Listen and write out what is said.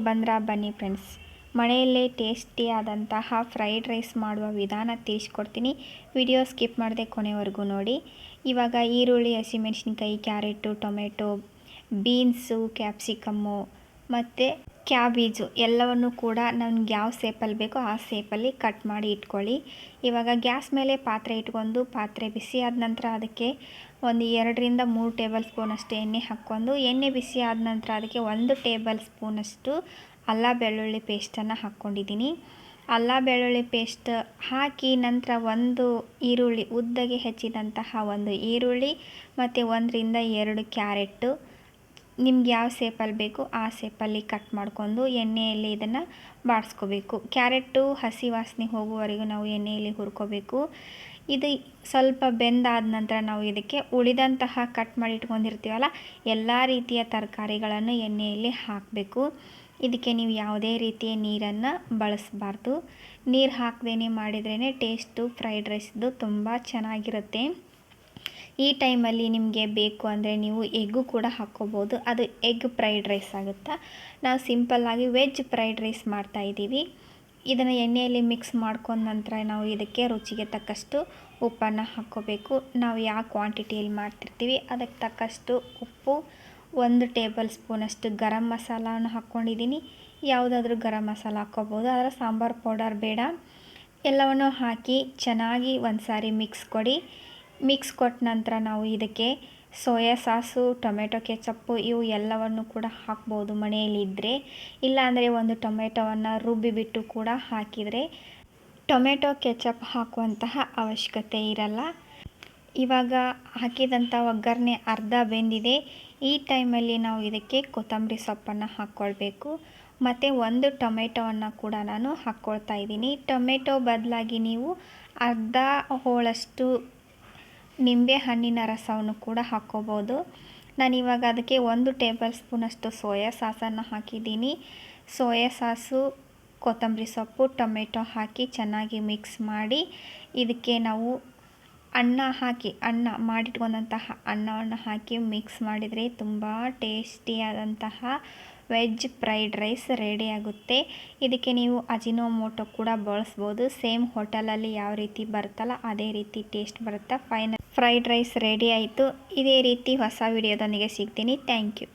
ಬಂದ್ರಾ ಬನ್ನಿ ಫ್ರೆಂಡ್ಸ್, ಮನೆಯಲ್ಲೇ ಟೇಸ್ಟಿಯಾದಂತಹ fried rice ಮಾಡುವ ವಿಧಾನ ತಿಳಿಸ್ಕೊಡ್ತೀನಿ. ವಿಡಿಯೋ ಸ್ಕಿಪ್ ಮಾಡದೆ ಕೊನೆವರೆಗೂ ನೋಡಿ. ಇವಾಗ ಈರುಳ್ಳಿ, ಹಸಿಮೆಣಸಿನ್ಕಾಯಿ, ಕ್ಯಾರೆಟು, ಟೊಮೆಟೊ, ಬೀನ್ಸು, ಕ್ಯಾಪ್ಸಿಕಮ್ಮು ಮತ್ತು ಕ್ಯಾಬೇಜು ಎಲ್ಲವನ್ನು ಕೂಡ ನನಗೆ ಯಾವ ಶೇಪಲ್ಲಿ ಬೇಕೋ ಆ ಶೇಪಲ್ಲಿ ಕಟ್ ಮಾಡಿ ಇಟ್ಕೊಳ್ಳಿ. ಇವಾಗ ಗ್ಯಾಸ್ ಮೇಲೆ ಪಾತ್ರೆ ಇಟ್ಕೊಂಡು ಪಾತ್ರೆ ಬಿಸಿ ಆದ ನಂತರ ಅದಕ್ಕೆ ಒಂದು 2 ರಿಂದ 3 ಟೇಬಲ್ ಸ್ಪೂನಷ್ಟು ಎಣ್ಣೆ ಹಾಕ್ಕೊಂಡು, ಎಣ್ಣೆ ಬಿಸಿ ಆದ ನಂತರ ಅದಕ್ಕೆ 1 ಟೇಬಲ್ ಸ್ಪೂನಷ್ಟು ಅಲ್ಲ ಬೆಳ್ಳುಳ್ಳಿ ಪೇಸ್ಟನ್ನು ಹಾಕ್ಕೊಂಡಿದ್ದೀನಿ. ಅಲ್ಲ ಬೆಳ್ಳುಳ್ಳಿ ಪೇಸ್ಟ್ ಹಾಕಿ ನಂತರ ಒಂದು ಈರುಳ್ಳಿ, ಉದ್ದಗೆ ಹೆಚ್ಚಿದಂತಹ ಒಂದು ಈರುಳ್ಳಿ ಮತ್ತು 1 ರಿಂದ 2 ಕ್ಯಾರೆಟು ನಿಮ್ಗೆ ಯಾವ ಶೇಪಲ್ಲಿ ಬೇಕು ಆ ಶೇಪಲ್ಲಿ ಕಟ್ ಮಾಡ್ಕೊಂಡು ಎಣ್ಣೆಯಲ್ಲಿ ಇದನ್ನು ಬಾಡಿಸ್ಕೋಬೇಕು. ಕ್ಯಾರೆಟು ಹಸಿ ವಾಸನೆ ಹೋಗುವವರೆಗೂ ನಾವು ಎಣ್ಣೆಯಲ್ಲಿ ಹುರ್ಕೋಬೇಕು. ಇದು ಸ್ವಲ್ಪ ಬೆಂದಾದ ನಂತರ ನಾವು ಇದಕ್ಕೆ ಉಳಿದಂತಹ ಕಟ್ ಮಾಡಿ ಇಟ್ಕೊಂಡಿರ್ತೀವಲ್ಲ ಎಲ್ಲ ರೀತಿಯ ತರಕಾರಿಗಳನ್ನು ಎಣ್ಣೆಯಲ್ಲಿ ಹಾಕಬೇಕು. ಇದಕ್ಕೆ ನೀವು ಯಾವುದೇ ರೀತಿಯ ನೀರನ್ನು ಬಳಸಬಾರ್ದು. ನೀರು ಹಾಕದೇ ಮಾಡಿದ್ರೇ ಟೇಸ್ಟು ಫ್ರೈಡ್ ರೈಸ್ದು ತುಂಬ ಚೆನ್ನಾಗಿರುತ್ತೆ. ಈ ಟೈಮಲ್ಲಿ ನಿಮಗೆ ಬೇಕು ಅಂದರೆ ನೀವು ಎಗ್ಗು ಕೂಡ ಹಾಕ್ಕೋಬೋದು, ಅದು ಎಗ್ ಫ್ರೈಡ್ ರೈಸ್ ಆಗುತ್ತಾ. ನಾವು ಸಿಂಪಲ್ಲಾಗಿ ವೆಜ್ ಫ್ರೈಡ್ ರೈಸ್ ಮಾಡ್ತಾಯಿದ್ದೀವಿ. ಇದನ್ನು ಎಣ್ಣೆಯಲ್ಲಿ ಮಿಕ್ಸ್ ಮಾಡ್ಕೊಂಡ ನಂತರ ನಾವು ಇದಕ್ಕೆ ರುಚಿಗೆ ತಕ್ಕಷ್ಟು ಉಪ್ಪನ್ನು ಹಾಕ್ಕೋಬೇಕು. ನಾವು ಯಾವ ಕ್ವಾಂಟಿಟಿಯಲ್ಲಿ ಮಾಡ್ತಿರ್ತೀವಿ ಅದಕ್ಕೆ ತಕ್ಕಷ್ಟು ಉಪ್ಪು, 1 ಟೇಬಲ್ ಸ್ಪೂನಷ್ಟು ಗರಂ ಮಸಾಲವನ್ನು ಹಾಕ್ಕೊಂಡಿದ್ದೀನಿ. ಯಾವುದಾದ್ರೂ ಗರಂ ಮಸಾಲ ಹಾಕ್ಕೋಬೋದು, ಆದರೆ ಸಾಂಬಾರು ಪೌಡರ್ ಬೇಡ. ಎಲ್ಲವನ್ನು ಹಾಕಿ ಚೆನ್ನಾಗಿ ಒಂದು ಸಾರಿ ಮಿಕ್ಸ್ ಕೊಡಿ. ಮಿಕ್ಸ್ ಕೊಟ್ಟ ನಂತರ ನಾವು ಇದಕ್ಕೆ ಸೋಯಾ ಸಾಸು, ಟೊಮೆಟೊ ಕೆಚಪ್ಪು ಇವು ಎಲ್ಲವನ್ನು ಕೂಡ ಹಾಕ್ಬೋದು ಮನೆಯಲ್ಲಿ ಇದ್ದರೆ. ಇಲ್ಲಾಂದರೆ ಒಂದು ಟೊಮೆಟೊವನ್ನು ರುಬ್ಬಿಬಿಟ್ಟು ಕೂಡ ಹಾಕಿದರೆ ಟೊಮೆಟೊ ಕೆಚಪ್ ಹಾಕುವಂತಹ ಅವಶ್ಯಕತೆ ಇರಲ್ಲ. ಇವಾಗ ಹಾಕಿದಂಥ ಒಗ್ಗರಣೆ ಅರ್ಧ ಬೆಂದಿದೆ. ಈ ಟೈಮಲ್ಲಿ ನಾವು ಇದಕ್ಕೆ ಕೊತ್ತಂಬರಿ ಸೊಪ್ಪನ್ನು ಹಾಕ್ಕೊಳ್ಬೇಕು. ಮತ್ತು 1 ಟೊಮೆಟೊವನ್ನು ಕೂಡ ನಾನು ಹಾಕ್ಕೊಳ್ತಾ ಇದ್ದೀನಿ. ಟೊಮೆಟೊ ಬದಲಾಗಿ ನೀವು ಅರ್ಧ ಹೋಳಷ್ಟು ನಿಂಬೆ ಹಣ್ಣಿನ ರಸವನ್ನು ಕೂಡ ಹಾಕ್ಕೋಬೋದು. ನಾನಿವಾಗ ಅದಕ್ಕೆ 1 ಟೇಬಲ್ ಸ್ಪೂನಷ್ಟು ಸೋಯಾ ಸಾಸನ್ನು ಹಾಕಿದ್ದೀನಿ. ಸೋಯಾ ಸಾಸು, ಕೊತ್ತಂಬರಿ ಸೊಪ್ಪು, ಟೊಮೆಟೊ ಹಾಕಿ ಚೆನ್ನಾಗಿ ಮಿಕ್ಸ್ ಮಾಡಿ ಇದಕ್ಕೆ ನಾವು ಅನ್ನ ಮಾಡಿಟ್ಕೊಂಡಂತಹ ಅನ್ನವನ್ನು ಹಾಕಿ ಮಿಕ್ಸ್ ಮಾಡಿದರೆ ತುಂಬ ಟೇಸ್ಟಿಯಾದಂತಹ ವೆಜ್ ಫ್ರೈಡ್ ರೈಸ್ ರೆಡಿ ಆಗುತ್ತೆ. ಇದಕ್ಕೆ ನೀವು ಅಜಿನೋಮೋಟೊ ಕೂಡ ಬಳಸ್ಬೋದು. ಸೇಮ್ ಹೋಟೆಲಲ್ಲಿ ಯಾವ ರೀತಿ ಬರುತ್ತಲ್ಲ ಅದೇ ರೀತಿ ಟೇಸ್ಟ್ ಬರುತ್ತೆ. ಫೈನಲ್ ಫ್ರೈಡ್ ರೈಸ್ ರೆಡಿ ಆಯಿತು. ಇದೇ ರೀತಿ ಹೊಸ ವಿಡಿಯೋದೊಂದಿಗೆ ಸಿಗ್ತೀನಿ. Thank you.